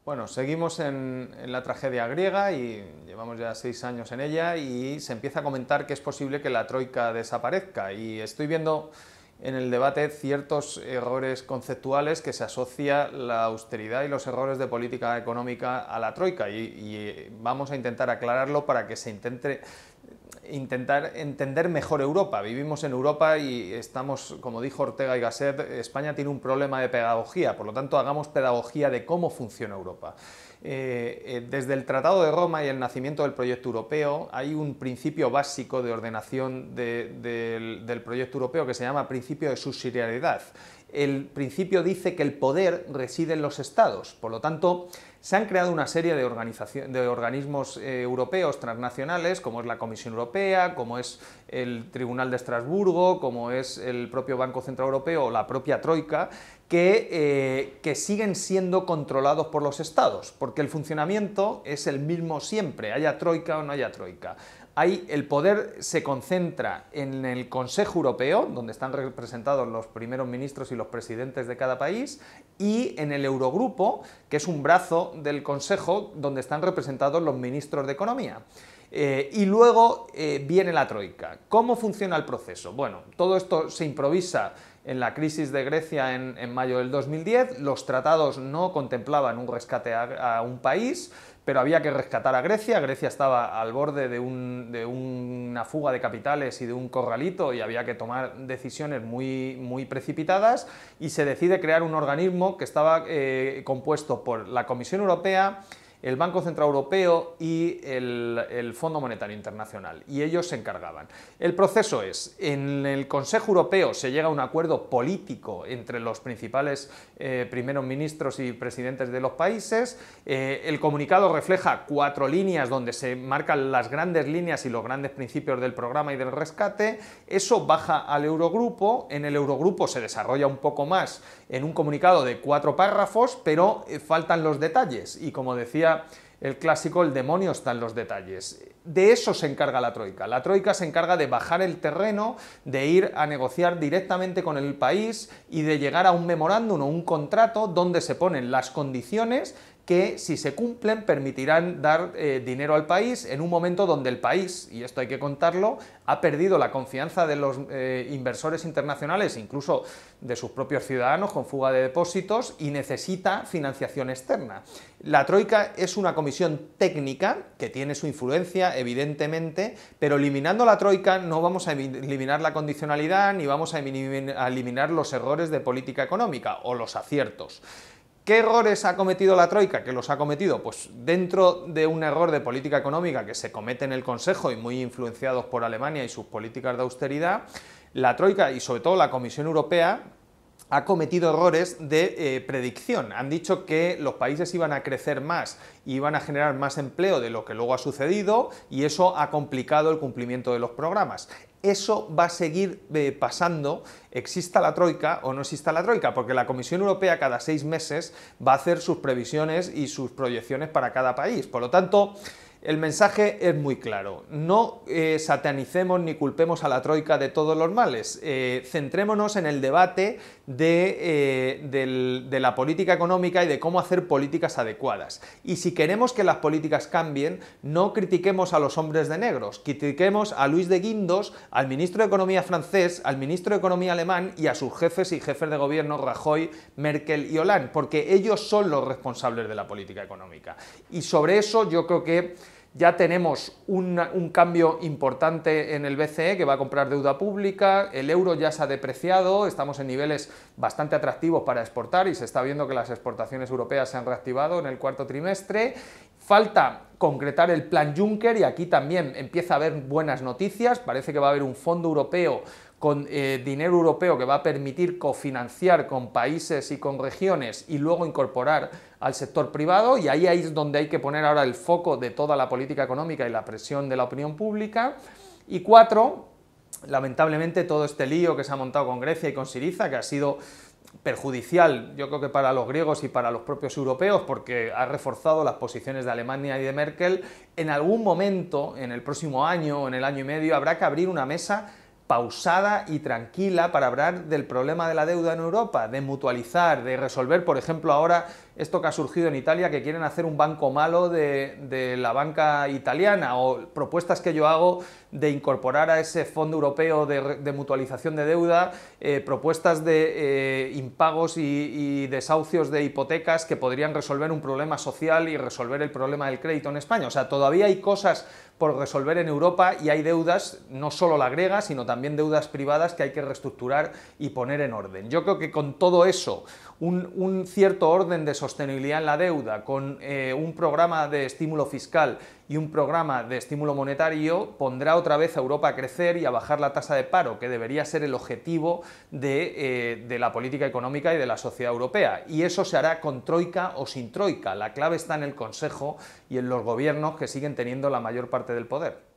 Bueno, seguimos en la tragedia griega y llevamos ya 6 años en ella y se empieza a comentar que es posible que la troika desaparezca y estoy viendo en el debate ciertos errores conceptuales que se asocia la austeridad y los errores de política económica a la troika y vamos a intentar aclararlo para que se intentar entender mejor Europa. Vivimos en Europa y estamos, como dijo Ortega y Gasset, España tiene un problema de pedagogía, por lo tanto hagamos pedagogía de cómo funciona Europa. Desde el Tratado de Roma y el nacimiento del proyecto europeo hay un principio básico de ordenación del proyecto europeo que se llama principio de subsidiariedad. El principio dice que el poder reside en los estados, por lo tanto se han creado una serie de organismos europeos transnacionales, como es la Comisión Europea, como es el Tribunal de Estrasburgo, como es el propio Banco Central Europeo o la propia Troika, que siguen siendo controlados por los estados, porque el funcionamiento es el mismo siempre, haya troika o no haya troika. El poder se concentra en el Consejo Europeo, donde están representados los primeros ministros y los presidentes de cada país, y en el Eurogrupo, que es un brazo del Consejo, donde están representados los ministros de Economía. Y luego viene la troika. ¿Cómo funciona el proceso? Bueno, todo esto se improvisa en la crisis de Grecia en mayo del 2010, los tratados no contemplaban un rescate a un país, pero había que rescatar a Grecia. Grecia estaba al borde de una fuga de capitales y de un corralito y había que tomar decisiones muy precipitadas y se decide crear un organismo que estaba compuesto por la Comisión Europea, el Banco Central Europeo y el Fondo Monetario Internacional, y ellos se encargaban. El proceso es, en el Consejo Europeo se llega a un acuerdo político entre los principales primeros ministros y presidentes de los países, el comunicado refleja 4 líneas donde se marcan las grandes líneas y los grandes principios del programa y del rescate, eso baja al Eurogrupo, en el Eurogrupo se desarrolla un poco más en un comunicado de 4 párrafos, pero faltan los detalles y, como decía el clásico, el demonio está en los detalles. De eso se encarga la troika. La troika se encarga de bajar el terreno, de ir a negociar directamente con el país y de llegar a un memorándum o un contrato donde se ponen las condiciones que, si se cumplen, permitirán dar dinero al país en un momento donde el país, y esto hay que contarlo, ha perdido la confianza de los inversores internacionales, incluso de sus propios ciudadanos, con fuga de depósitos, y necesita financiación externa. La troika es una comisión técnica que tiene su influencia, evidentemente, pero eliminando la troika no vamos a eliminar la condicionalidad ni vamos a eliminar los errores de política económica o los aciertos. ¿Qué errores ha cometido la troika? ¿Qué los ha cometido? Pues dentro de un error de política económica que se comete en el Consejo y muy influenciados por Alemania y sus políticas de austeridad, la troika y sobre todo la Comisión Europea ha cometido errores de predicción. Han dicho que los países iban a crecer más y iban a generar más empleo de lo que luego ha sucedido y eso ha complicado el cumplimiento de los programas. Eso va a seguir pasando, exista la troika o no exista la troika, porque la Comisión Europea cada 6 meses va a hacer sus previsiones y sus proyecciones para cada país. Por lo tanto, el mensaje es muy claro, no satanicemos ni culpemos a la troika de todos los males, centrémonos en el debate de la política económica y de cómo hacer políticas adecuadas. Y si queremos que las políticas cambien, no critiquemos a los hombres de negros, critiquemos a Luis de Guindos, al ministro de Economía francés, al ministro de Economía alemán y a sus jefes y jefes de gobierno Rajoy, Merkel y Hollande, porque ellos son los responsables de la política económica. Y sobre eso yo creo que ya tenemos un cambio importante en el BCE, que va a comprar deuda pública, el euro ya se ha depreciado, estamos en niveles bastante atractivos para exportar y se está viendo que las exportaciones europeas se han reactivado en el cuarto trimestre. Falta concretar el plan Juncker y aquí también empieza a haber buenas noticias, parece que va a haber un fondo europeo con dinero europeo que va a permitir cofinanciar con países y con regiones y luego incorporar al sector privado, y ahí es donde hay que poner ahora el foco de toda la política económica y la presión de la opinión pública. Y 4, lamentablemente todo este lío que se ha montado con Grecia y con Syriza, que ha sido perjudicial, yo creo que para los griegos y para los propios europeos, porque ha reforzado las posiciones de Alemania y de Merkel. En algún momento, en el próximo año o en el año y medio, habrá que abrir una mesa pausada y tranquila para hablar del problema de la deuda en Europa, de mutualizar, de resolver, por ejemplo, ahora esto que ha surgido en Italia, que quieren hacer un banco malo de la banca italiana, o propuestas que yo hago de incorporar a ese fondo europeo de mutualización de deuda, propuestas de impagos y desahucios de hipotecas que podrían resolver un problema social y resolver el problema del crédito en España. O sea, todavía hay cosas por resolver en Europa y hay deudas, no solo la griega, sino también deudas privadas que hay que reestructurar y poner en orden. Yo creo que con todo eso, un cierto orden de sostenibilidad en la deuda, con un programa de estímulo fiscal y un programa de estímulo monetario, pondrá otra vez a Europa a crecer y a bajar la tasa de paro, que debería ser el objetivo de la política económica y de la sociedad europea. Y eso se hará con troika o sin troika. La clave está en el Consejo y en los gobiernos que siguen teniendo la mayor parte del poder.